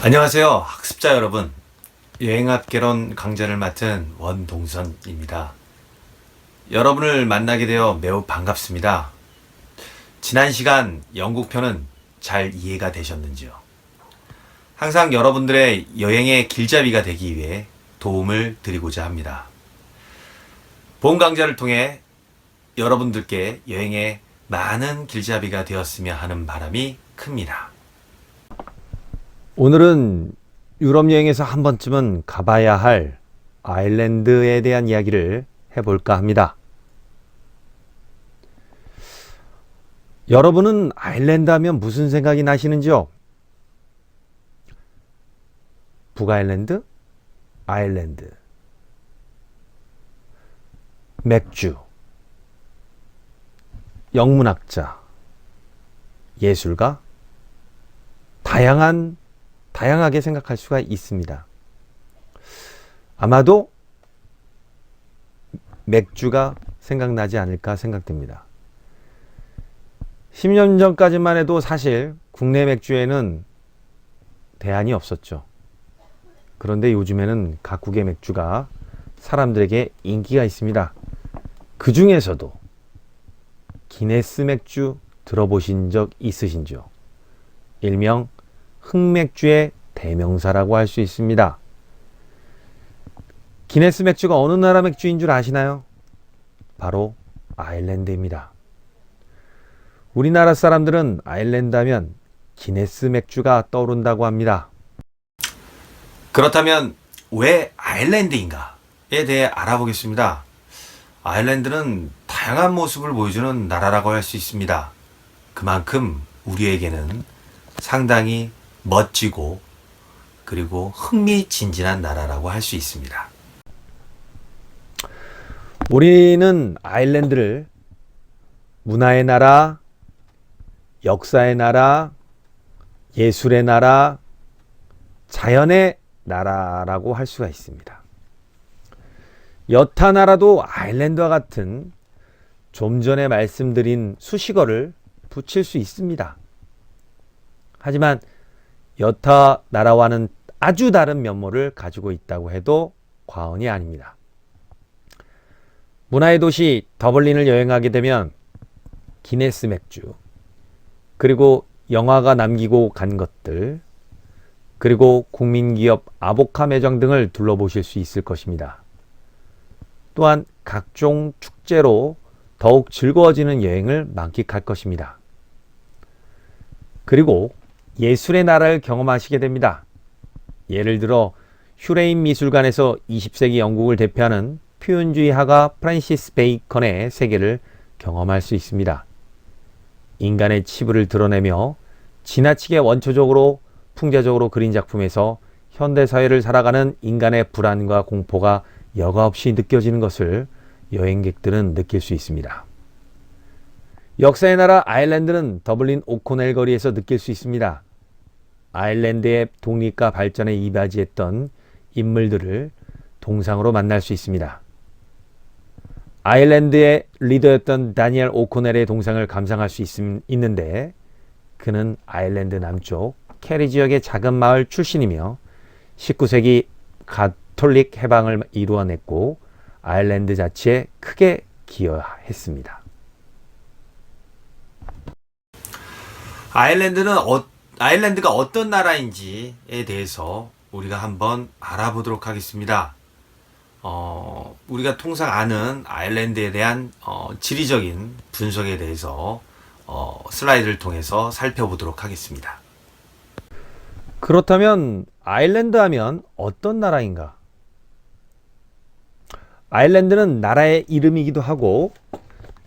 안녕하세요, 학습자 여러분. 여행학 개론 강좌를 맡은 원동선입니다. 여러분을 만나게 되어 매우 반갑습니다. 지난 시간 영국편은 잘 이해가 되셨는지요? 항상 여러분들의 여행의 길잡이가 되기 위해 도움을 드리고자 합니다. 본 강좌를 통해 여러분들께 여행의 많은 길잡이가 되었으면 하는 바람이 큽니다. 오늘은 유럽 여행에서 한 번쯤은 가봐야 할 아일랜드에 대한 이야기를 해볼까 합니다. 여러분은 아일랜드 하면 무슨 생각이 나시는지요? 북아일랜드, 아일랜드, 맥주, 영문학자, 예술가, 다양하게 생각할 수가 있습니다. 아마도 맥주가 생각나지 않을까 생각됩니다. 10년 전까지만 해도 사실 국내 맥주에는 대안이 없었죠. 그런데 요즘에는 각국의 맥주가 사람들에게 인기가 있습니다. 그 중에서도 기네스 맥주 들어보신 적 있으신지요? 일명 흑맥주의 대명사라고 할 수 있습니다. 기네스 맥주가 어느 나라 맥주인 줄 아시나요? 바로 아일랜드입니다. 우리나라 사람들은 아일랜드 하면 기네스 맥주가 떠오른다고 합니다. 그렇다면 왜 아일랜드인가에 대해 알아보겠습니다. 아일랜드는 다양한 모습을 보여주는 나라라고 할 수 있습니다. 그만큼 우리에게는 상당히 멋지고 그리고 흥미진진한 나라라고 할 수 있습니다. 우리는 아일랜드를 문화의 나라, 역사의 나라, 예술의 나라, 자연의 나라라고 할 수가 있습니다. 여타 나라도 아일랜드와 같은 좀 전에 말씀드린 수식어를 붙일 수 있습니다. 하지만 여타 나라와는 아주 다른 면모를 가지고 있다고 해도 과언이 아닙니다. 문화의 도시 더블린을 여행하게 되면 기네스 맥주, 그리고 영화가 남기고 간 것들, 그리고 국민기업 아보카 매장 등을 둘러보실 수 있을 것입니다. 또한 각종 축제로 더욱 즐거워지는 여행을 만끽할 것입니다. 그리고 예술의 나라를 경험하시게 됩니다. 예를 들어 휴레인 미술관에서 20세기 영국을 대표하는 표현주의 화가 프란시스 베이컨의 세계를 경험할 수 있습니다. 인간의 치부를 드러내며 지나치게 원초적으로 풍자적으로 그린 작품에서 현대사회를 살아가는 인간의 불안과 공포가 여과 없이 느껴지는 것을 여행객들은 느낄 수 있습니다. 역사의 나라 아일랜드는 더블린 오코넬 거리에서 느낄 수 있습니다. 아일랜드의 독립과 발전에 이바지했던 인물들을 동상으로 만날 수 있습니다. 아일랜드의 리더였던 다니엘 오코넬의 동상을 감상할 수 있는데 그는 아일랜드 남쪽 캐리 지역의 작은 마을 출신이며 19세기 가톨릭 해방을 이루어냈고 아일랜드 자체에 크게 기여했습니다. 아일랜드가 어떤 나라인지에 대해서 우리가 한번 알아보도록 하겠습니다. 우리가 통상 아는 아일랜드에 대한 지리적인 분석에 대해서 슬라이드를 통해서 살펴보도록 하겠습니다. 그렇다면 아일랜드 하면 어떤 나라인가? 아일랜드는 나라의 이름이기도 하고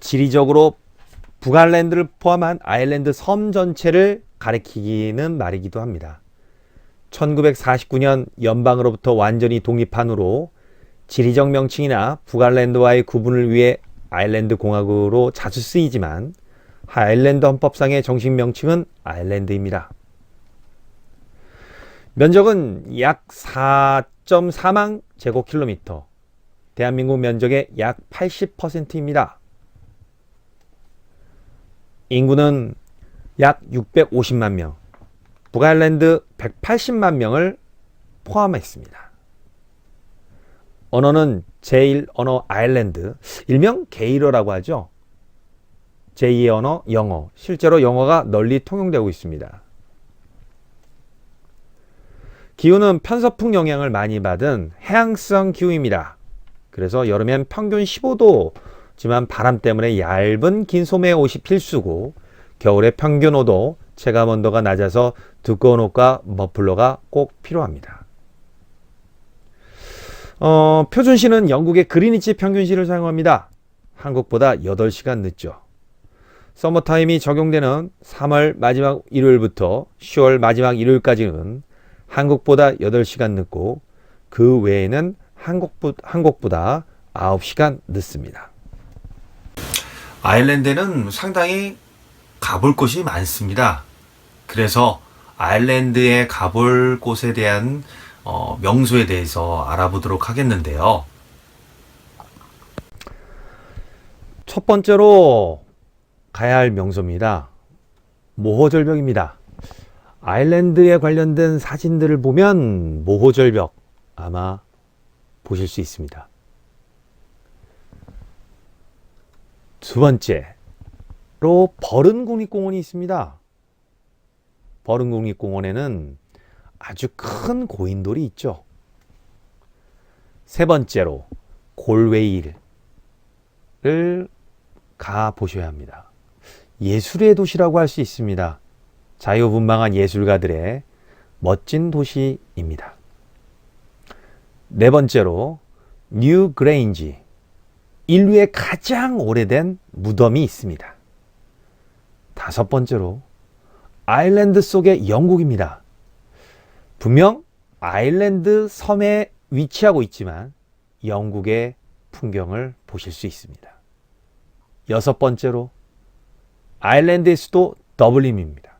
지리적으로 북아일랜드를 포함한 아일랜드 섬 전체를 가리키는 말이기도 합니다. 1949년 연방으로부터 완전히 독립한 후로 지리적 명칭이나 북아일랜드와의 구분을 위해 아일랜드 공화국으로 자주 쓰이지만 아일랜드 헌법상의 정식 명칭은 아일랜드입니다. 면적은 약 4.4만 제곱킬로미터, 대한민국 면적의 약 80%입니다. 인구는 약 650만 명, 북아일랜드 180만 명을 포함했습니다. 언어는 제1언어 아일랜드, 일명 게일어라고 하죠. 제2의 언어 영어, 실제로 영어가 널리 통용되고 있습니다. 기후는 편서풍 영향을 많이 받은 해양성 기후입니다. 그래서 여름엔 평균 15도지만 바람 때문에 얇은 긴 소매 옷이 필수고, 겨울에 평균 5도, 체감 온도가 낮아서 두꺼운 옷과 머플러가 꼭 필요합니다. 표준시는 영국의 그리니치 평균시를 사용합니다. 한국보다 8시간 늦죠. 서머타임이 적용되는 3월 마지막 일요일부터 10월 마지막 일요일까지는 한국보다 8시간 늦고, 그 외에는 한국보다 9시간 늦습니다. 아일랜드는 상당히 가볼 곳이 많습니다. 그래서 아일랜드에 가볼 곳에 대한 명소에 대해서 알아보도록 하겠는데요. 첫 번째로 가야 할 명소입니다. 모호절벽입니다. 아일랜드에 관련된 사진들을 보면 모호절벽 아마 보실 수 있습니다. 두 번째로 버른 국립공원이 있습니다. 버른 국립공원에는 아주 큰 고인돌이 있죠. 세 번째로 골웨이를 가 보셔야 합니다. 예술의 도시라고 할 수 있습니다. 자유분방한 예술가들의 멋진 도시입니다. 네 번째로 뉴 그레인지, 인류의 가장 오래된 무덤이 있습니다. 다섯 번째로 아일랜드 속의 영국입니다. 분명 아일랜드 섬에 위치하고 있지만 영국의 풍경을 보실 수 있습니다. 여섯 번째로 아일랜드의 수도 더블린입니다.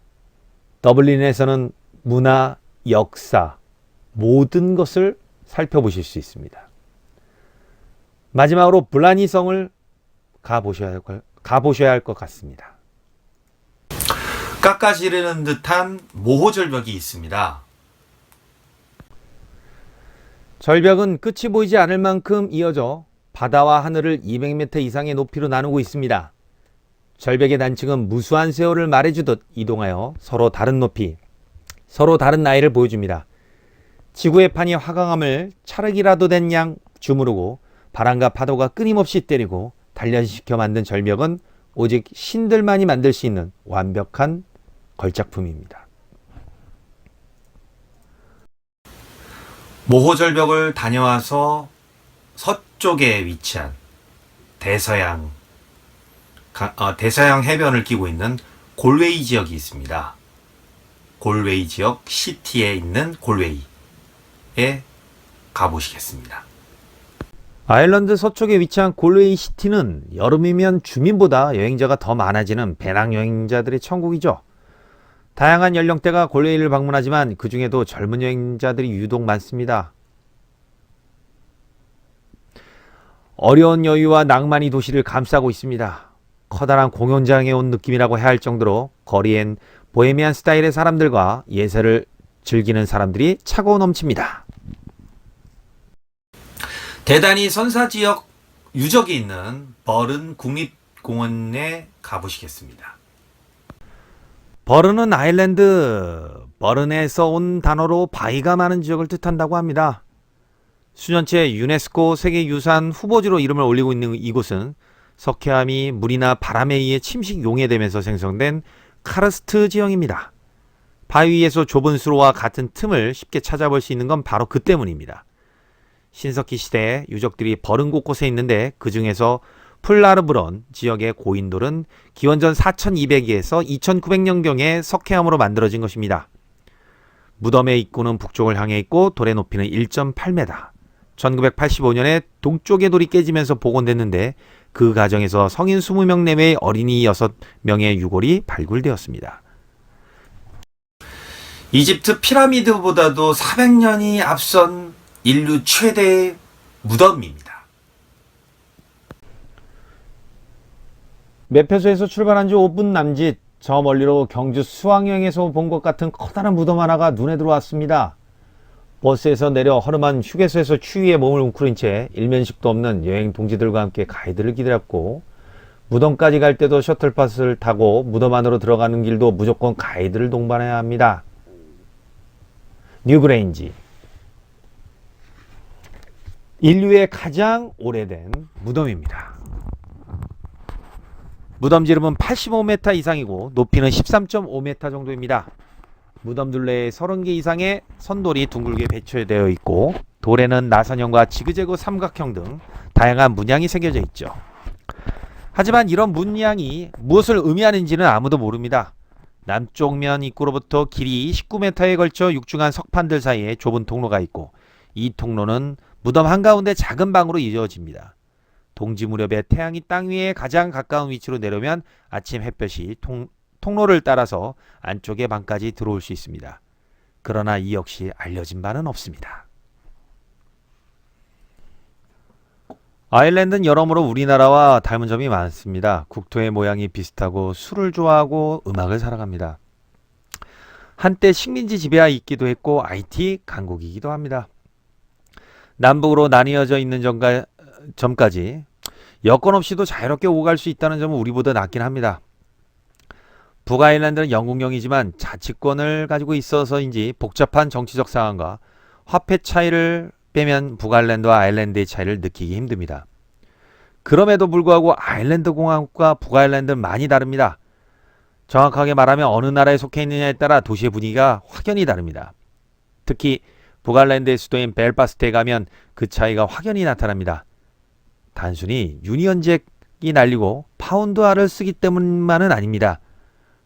더블린에서는 문화, 역사, 모든 것을 살펴보실 수 있습니다. 마지막으로 블라니 성을 가보셔야 할 것 같습니다. 깎아지르는 듯한 모호절벽이 있습니다. 절벽은 끝이 보이지 않을 만큼 이어져 바다와 하늘을 200m 이상의 높이로 나누고 있습니다. 절벽의 단층은 무수한 세월을 말해주듯 이동하여 서로 다른 높이, 서로 다른 나이를 보여줍니다. 지구의 판이 화강암을 찰흙이라도 된 양 주무르고 바람과 파도가 끊임없이 때리고 단련시켜 만든 절벽은 오직 신들만이 만들 수 있는 완벽한 걸작품입니다. 모호절벽을 다녀와서 서쪽에 위치한 대서양 해변을 끼고 있는 골웨이 지역이 있습니다. 골웨이 지역 시티에 있는 골웨이에 가보시겠습니다. 아일랜드 서쪽에 위치한 골웨이 시티는 여름이면 주민보다 여행자가 더 많아지는 배낭여행자들의 천국이죠. 다양한 연령대가 골웨이를 방문하지만 그 중에도 젊은 여행자들이 유독 많습니다. 어려운 여유와 낭만이 도시를 감싸고 있습니다. 커다란 공연장에 온 느낌이라고 해야 할 정도로 거리엔 보헤미안 스타일의 사람들과 예술을 즐기는 사람들이 차고 넘칩니다. 대단히 선사지역 유적이 있는 버른 국립공원에 가보시겠습니다. 버른은 아일랜드 버른에서 온 단어로 바위가 많은 지역을 뜻한다고 합니다. 수년째 유네스코 세계유산 후보지로 이름을 올리고 있는 이곳은 석회암이 물이나 바람에 의해 침식 용해되면서 생성된 카르스트 지형입니다. 바위 위에서 좁은 수로와 같은 틈을 쉽게 찾아볼 수 있는 건 바로 그 때문입니다. 신석기 시대에 유적들이 버른 곳곳에 있는데 그 중에서 플라르브런 지역의 고인돌은 기원전 4200에서 2900년경에 석회암으로 만들어진 것입니다. 무덤의 입구는 북쪽을 향해 있고 돌의 높이는 1.8m. 1985년에 동쪽의 돌이 깨지면서 복원됐는데 그 과정에서 성인 20명 내외의 어린이 6명의 유골이 발굴되었습니다. 이집트 피라미드보다도 400년이 앞선 인류 최대의 무덤입니다. 매표소에서 출발한 지 5분 남짓 저 멀리로 경주 수학여행에서 본 것 같은 커다란 무덤 하나가 눈에 들어왔습니다. 버스에서 내려 허름한 휴게소에서 추위에 몸을 웅크린 채 일면식도 없는 여행 동지들과 함께 가이드를 기다렸고, 무덤까지 갈 때도 셔틀버스를 타고 무덤 안으로 들어가는 길도 무조건 가이드를 동반해야 합니다. 뉴그레인지, 인류의 가장 오래된 무덤입니다. 무덤 지름은 85m 이상이고 높이는 13.5m 정도입니다. 무덤 둘레에 30개 이상의 선돌이 둥글게 배치되어 있고, 돌에는 나선형과 지그재그 삼각형 등 다양한 문양이 새겨져 있죠. 하지만 이런 문양이 무엇을 의미하는지는 아무도 모릅니다. 남쪽 면 입구로부터 길이 19m에 걸쳐 육중한 석판들 사이에 좁은 통로가 있고, 이 통로는 무덤 한가운데 작은 방으로 이어집니다. 동지 무렵에 태양이 땅 위에 가장 가까운 위치로 내려오면 아침 햇볕이 통로를 따라서 안쪽의 방까지 들어올 수 있습니다. 그러나 이 역시 알려진 바는 없습니다. 아일랜드는 여러모로 우리나라와 닮은 점이 많습니다. 국토의 모양이 비슷하고 술을 좋아하고 음악을 사랑합니다. 한때 식민지 지배하 있기도 했고 IT 강국이기도 합니다. 남북으로 나뉘어져 있는 점까지 여건 없이도 자유롭게 오갈 수 있다는 점은 우리보다 낫긴 합니다. 북아일랜드는 영국령이지만 자치권을 가지고 있어서인지 복잡한 정치적 상황과 화폐 차이를 빼면 북아일랜드와 아일랜드의 차이를 느끼기 힘듭니다. 그럼에도 불구하고 아일랜드 공화국과 북아일랜드는 많이 다릅니다. 정확하게 말하면 어느 나라에 속해 있느냐에 따라 도시의 분위기가 확연히 다릅니다. 특히 북아일랜드의 수도인 벨파스트에 가면 그 차이가 확연히 나타납니다. 단순히 유니언잭이 날리고 파운드화를 쓰기 때문만은 아닙니다.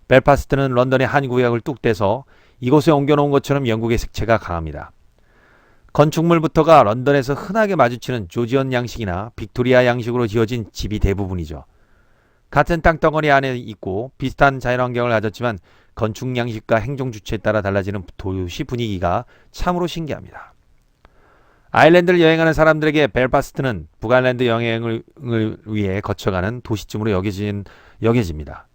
벨파스트는 런던의 한 구역을 뚝 떼서 이곳에 옮겨놓은 것처럼 영국의 색채가 강합니다. 건축물부터가 런던에서 흔하게 마주치는 조지언 양식이나 빅토리아 양식으로 지어진 집이 대부분이죠. 같은 땅덩어리 안에 있고 비슷한 자연환경을 가졌지만 건축 양식과 행정 주체에 따라 달라지는 도시 분위기가 참으로 신기합니다. 아일랜드를 여행하는 사람들에게 벨파스트는 북아일랜드 여행을 위해 거쳐가는 도시쯤으로 여겨집니다.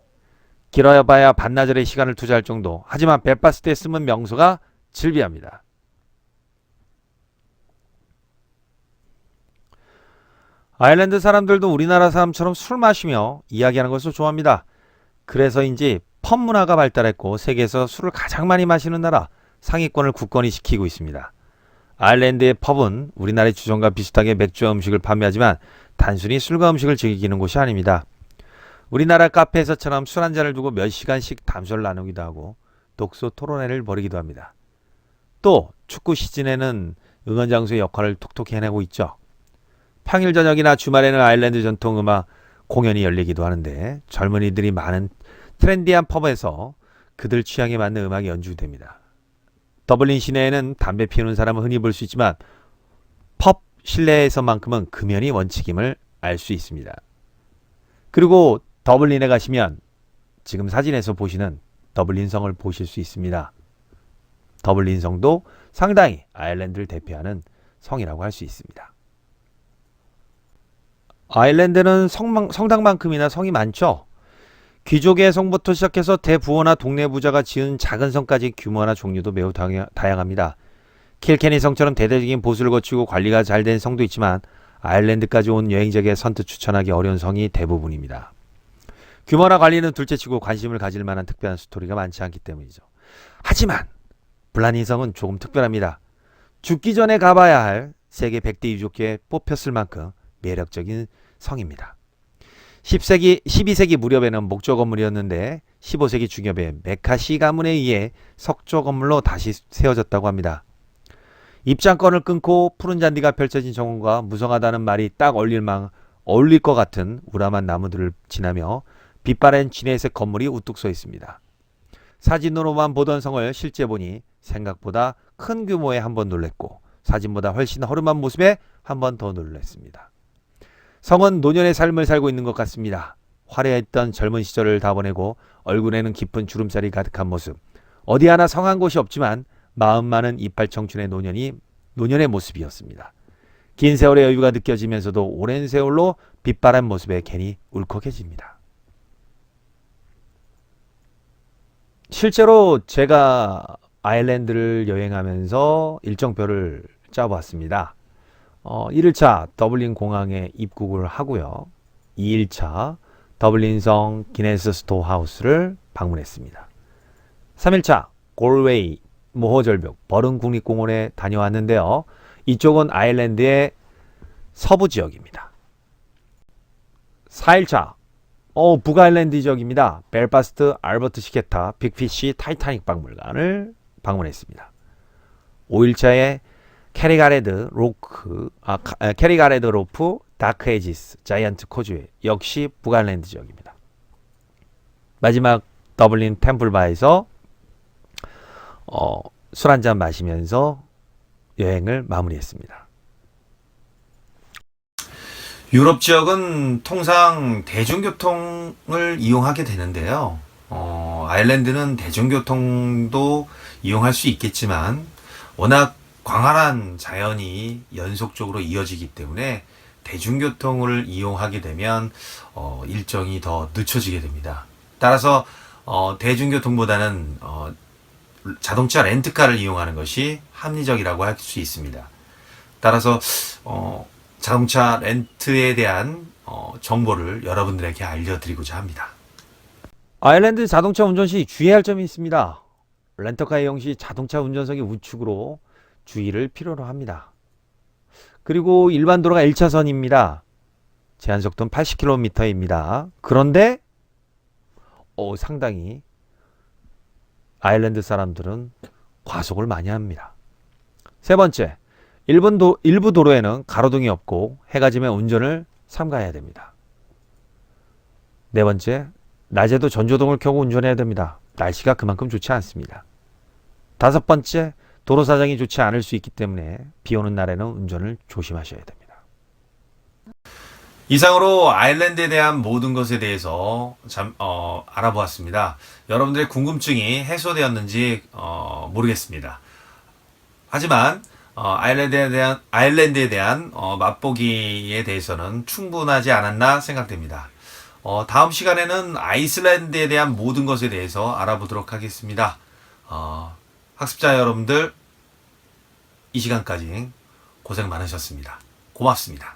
길어봐야 반나절의 시간을 투자할 정도. 하지만 벨파스트에 숨은 명소가 즐비합니다. 아일랜드 사람들도 우리나라 사람처럼 술 마시며 이야기하는 것을 좋아합니다. 그래서인지 펍 문화가 발달했고 세계에서 술을 가장 많이 마시는 나라 상위권을 굳건히 지키고 있습니다. 아일랜드의 펍은 우리나라의 주점과 비슷하게 맥주와 음식을 판매하지만 단순히 술과 음식을 즐기는 곳이 아닙니다. 우리나라 카페에서처럼 술 한 잔을 두고 몇 시간씩 담소를 나누기도 하고 독서 토론회를 벌이기도 합니다. 또 축구 시즌에는 응원장소의 역할을 톡톡히 해내고 있죠. 평일 저녁이나 주말에는 아일랜드 전통 음악 공연이 열리기도 하는데 젊은이들이 많은 트렌디한 펍에서 그들 취향에 맞는 음악이 연주됩니다. 더블린 시내에는 담배 피우는 사람은 흔히 볼 수 있지만 펍 실내에서만큼은 금연이 원칙임을 알 수 있습니다. 그리고 더블린에 가시면 지금 사진에서 보시는 더블린 성을 보실 수 있습니다. 더블린 성도 상당히 아일랜드를 대표하는 성이라고 할 수 있습니다. 아일랜드는 성당만큼이나 성이 많죠. 귀족의 성부터 시작해서 대부호나 동네 부자가 지은 작은 성까지 규모나 종류도 매우 다양합니다. 킬케니 성처럼 대대적인 보수를 거치고 관리가 잘 된 성도 있지만 아일랜드까지 온 여행객에 선뜻 추천하기 어려운 성이 대부분입니다. 규모나 관리는 둘째치고 관심을 가질 만한 특별한 스토리가 많지 않기 때문이죠. 하지만 블라닌 성은 조금 특별합니다. 죽기 전에 가봐야 할 세계 100대 유적지에 뽑혔을 만큼 매력적인 성입니다. 12세기 무렵에는 목조 건물이었는데 15세기 중엽에 메카시 가문에 의해 석조 건물로 다시 세워졌다고 합니다. 입장권을 끊고 푸른 잔디가 펼쳐진 정원과 무성하다는 말이 딱 어울릴 것 같은 우람한 나무들을 지나며 빛바랜 진해색 건물이 우뚝 서 있습니다. 사진으로만 보던 성을 실제 보니 생각보다 큰 규모에 한번 놀랬고 사진보다 훨씬 허름한 모습에 한 번 더 놀랐습니다. 성은 노년의 삶을 살고 있는 것 같습니다. 화려했던 젊은 시절을 다 보내고 얼굴에는 깊은 주름살이 가득한 모습. 어디 하나 성한 곳이 없지만 마음 많은 이빨 청춘의 노년의 모습이었습니다. 긴 세월의 여유가 느껴지면서도 오랜 세월로 빛바란 모습에 괜히 울컥해집니다. 실제로 제가 아일랜드를 여행하면서 일정표를 짜봤습니다. 1일차 더블린 공항에 입국을 하고요. 2일차 더블린성 기네스 스토어 하우스를 방문했습니다. 3일차 골웨이 모호절벽 버른 국립공원에 다녀왔는데요. 이쪽은 아일랜드의 서부 지역입니다. 4일차 북아일랜드 지역입니다. 벨파스트 알버트 시케타 빅피쉬 타이타닉 박물관을 방문했습니다. 5일차에 캐리가레드 로프 다크 에지스 자이언트 코즈웨이 역시 북아일랜드 지역입니다. 마지막 더블린 템플바에서 술 한잔 마시면서 여행을 마무리했습니다. 유럽 지역은 통상 대중교통을 이용하게 되는데요. 아일랜드는 대중교통도 이용할 수 있겠지만 워낙 광활한 자연이 연속적으로 이어지기 때문에 대중교통을 이용하게 되면 일정이 더 늦춰지게 됩니다. 따라서 대중교통보다는 자동차 렌트카를 이용하는 것이 합리적이라고 할 수 있습니다. 따라서 자동차 렌트에 대한 정보를 여러분들에게 알려드리고자 합니다. 아일랜드 자동차 운전 시 주의할 점이 있습니다. 렌터카 이용 시 자동차 운전석의 우측으로 주의를 필요로 합니다. 그리고 일반 도로가 1차선입니다. 제한 속도는 80km입니다. 그런데 상당히 아일랜드 사람들은 과속을 많이 합니다. 세 번째, 일부 도로에는 가로등이 없고 해가 지면 운전을 삼가해야 됩니다. 네 번째, 낮에도 전조등을 켜고 운전해야 됩니다. 날씨가 그만큼 좋지 않습니다. 다섯 번째, 도로 사정이 좋지 않을 수 있기 때문에 비 오는 날에는 운전을 조심하셔야 됩니다. 이상으로 아일랜드에 대한 모든 것에 대해서 알아보았습니다. 여러분들의 궁금증이 해소되었는지 모르겠습니다. 하지만 아일랜드에 대한 맛보기에 대해서는 충분하지 않았나 생각됩니다. 다음 시간에는 아이슬란드에 대한 모든 것에 대해서 알아보도록 하겠습니다. 학습자 여러분들, 이 시간까지 고생 많으셨습니다. 고맙습니다.